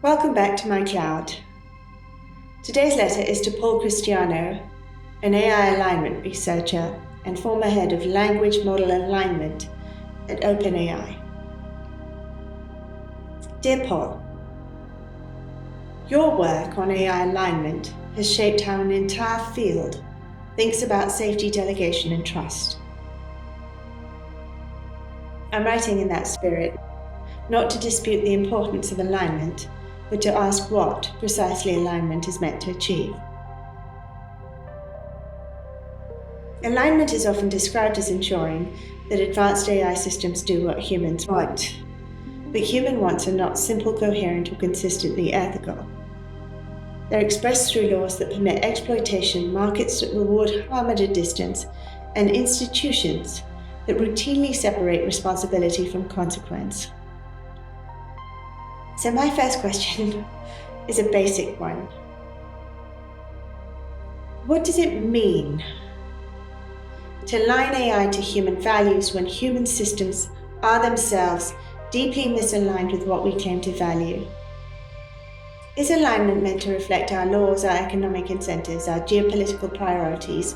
Welcome back to my cloud. Today's letter is to Paul Christiano, an AI alignment researcher and former head of language model alignment at OpenAI. Dear Paul, your work on AI alignment has shaped how an entire field thinks about safety, delegation, and trust. I'm writing in that spirit, not to dispute the importance of alignment, but to ask what precisely alignment is meant to achieve. Alignment is often described as ensuring that advanced AI systems do what humans want. But human wants are not simple, coherent, or consistently ethical. They're expressed through laws that permit exploitation, markets that reward harm at a distance, and institutions that routinely separate responsibility from consequence. So my first question is a basic one. What does it mean to align AI to human values when human systems are themselves deeply misaligned with what we claim to value? Is alignment meant to reflect our laws, our economic incentives, our geopolitical priorities,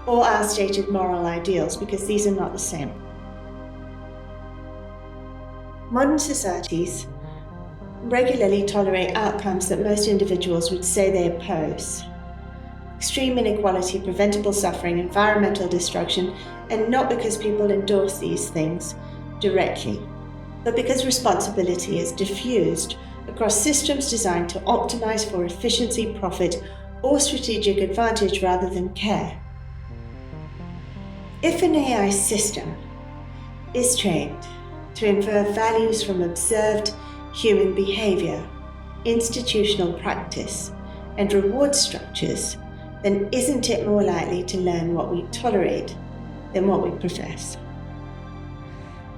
or our stated moral ideals? Because these are not the same. Modern societies regularly tolerate outcomes that most individuals would say they oppose. Extreme inequality, preventable suffering, environmental destruction, and not because people endorse these things directly, but because responsibility is diffused across systems designed to optimize for efficiency, profit, or strategic advantage rather than care. If an AI system is trained to infer values from observed human behavior, institutional practice, and reward structures, then isn't it more likely to learn what we tolerate than what we profess?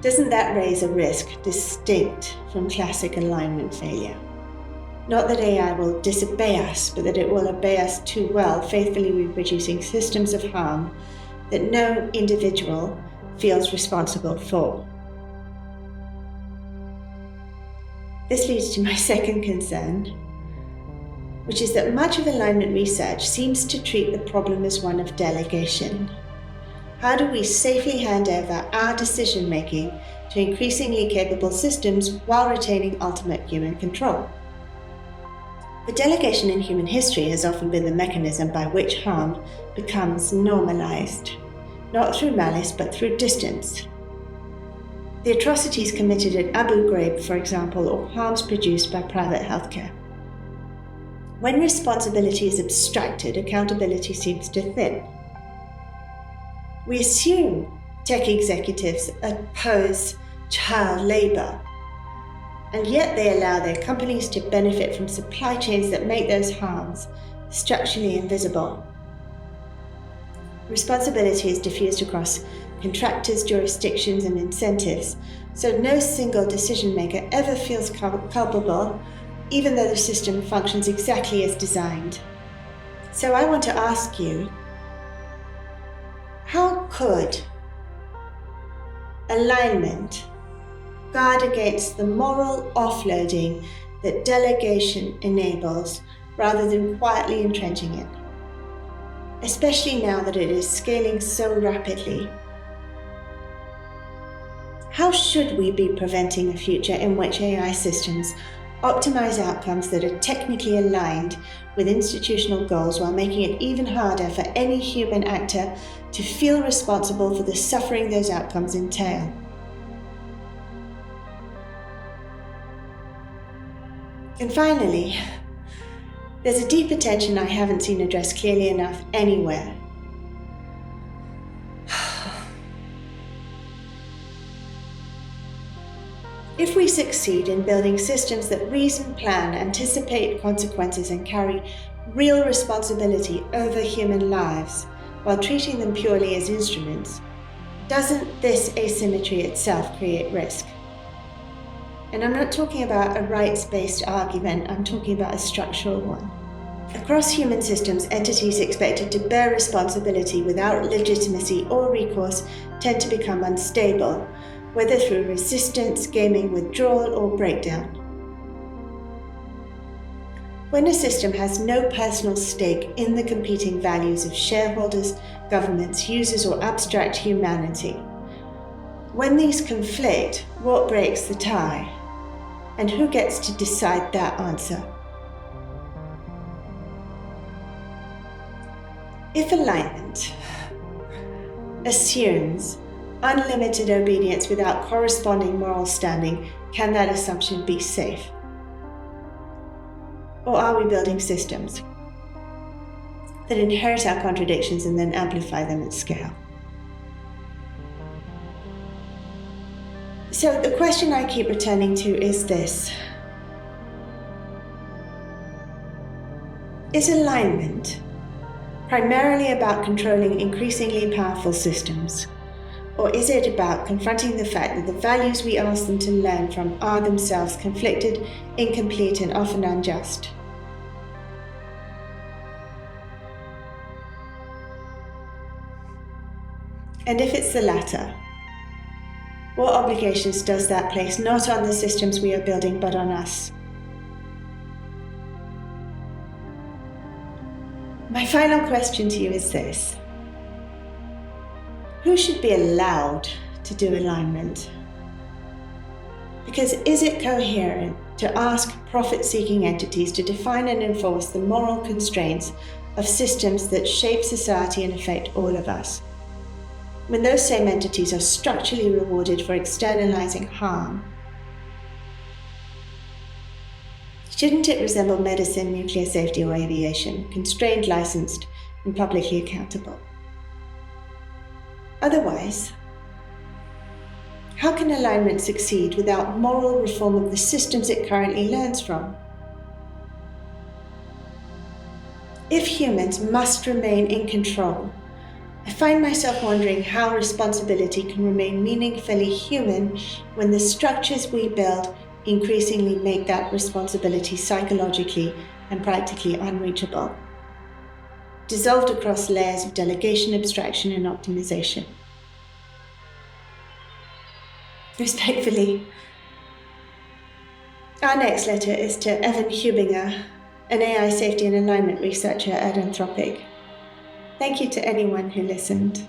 Doesn't that raise a risk distinct from classic alignment failure? Not that AI will disobey us, but that it will obey us too well, faithfully reproducing systems of harm that no individual feels responsible for. This leads to my second concern, which is that much of alignment research seems to treat the problem as one of delegation. How do we safely hand over our decision-making to increasingly capable systems while retaining ultimate human control? But delegation in human history has often been the mechanism by which harm becomes normalized, not through malice but through distance. The atrocities committed at Abu Ghraib, for example, or harms produced by private healthcare. When responsibility is abstracted, accountability seems to thin. We assume tech executives oppose child labor, and yet they allow their companies to benefit from supply chains that make those harms structurally invisible. Responsibility is diffused across contractors, jurisdictions, and incentives, so no single decision maker ever feels culpable, even though the system functions exactly as designed. So I want to ask you, how could alignment guard against the moral offloading that delegation enables rather than quietly entrenching it, especially now that it is scaling so rapidly? How should we be preventing a future in which AI systems optimize outcomes that are technically aligned with institutional goals while making it even harder for any human actor to feel responsible for the suffering those outcomes entail? And finally, there's a deeper tension I haven't seen addressed clearly enough anywhere. If we succeed in building systems that reason, plan, anticipate consequences, and carry real responsibility over human lives while treating them purely as instruments, doesn't this asymmetry itself create risk? And I'm not talking about a rights-based argument, I'm talking about a structural one. Across human systems, entities expected to bear responsibility without legitimacy or recourse tend to become unstable, whether through resistance, gaming, withdrawal, or breakdown. When a system has no personal stake in the competing values of shareholders, governments, users, or abstract humanity, when these conflict, what breaks the tie? And who gets to decide that answer? If alignment assumes unlimited obedience without corresponding moral standing, can that assumption be safe? Or are we building systems that inherit our contradictions and then amplify them at scale? So the question I keep returning to is this: is alignment primarily about controlling increasingly powerful systems? Or is it about confronting the fact that the values we ask them to learn from are themselves conflicted, incomplete, and often unjust? And if it's the latter, what obligations does that place not on the systems we are building, but on us? My final question to you is this: who should be allowed to do alignment? Because is it coherent to ask profit-seeking entities to define and enforce the moral constraints of systems that shape society and affect all of us, when those same entities are structurally rewarded for externalizing harm? Shouldn't it resemble medicine, nuclear safety, or aviation, constrained, licensed, and publicly accountable? Otherwise, how can alignment succeed without moral reform of the systems it currently learns from? If humans must remain in control, I find myself wondering how responsibility can remain meaningfully human when the structures we build increasingly make that responsibility psychologically and practically unreachable, dissolved across layers of delegation, abstraction, and optimization. Respectfully, our next letter is to Evan Hubinger, an AI safety and alignment researcher at Anthropic. Thank you to anyone who listened.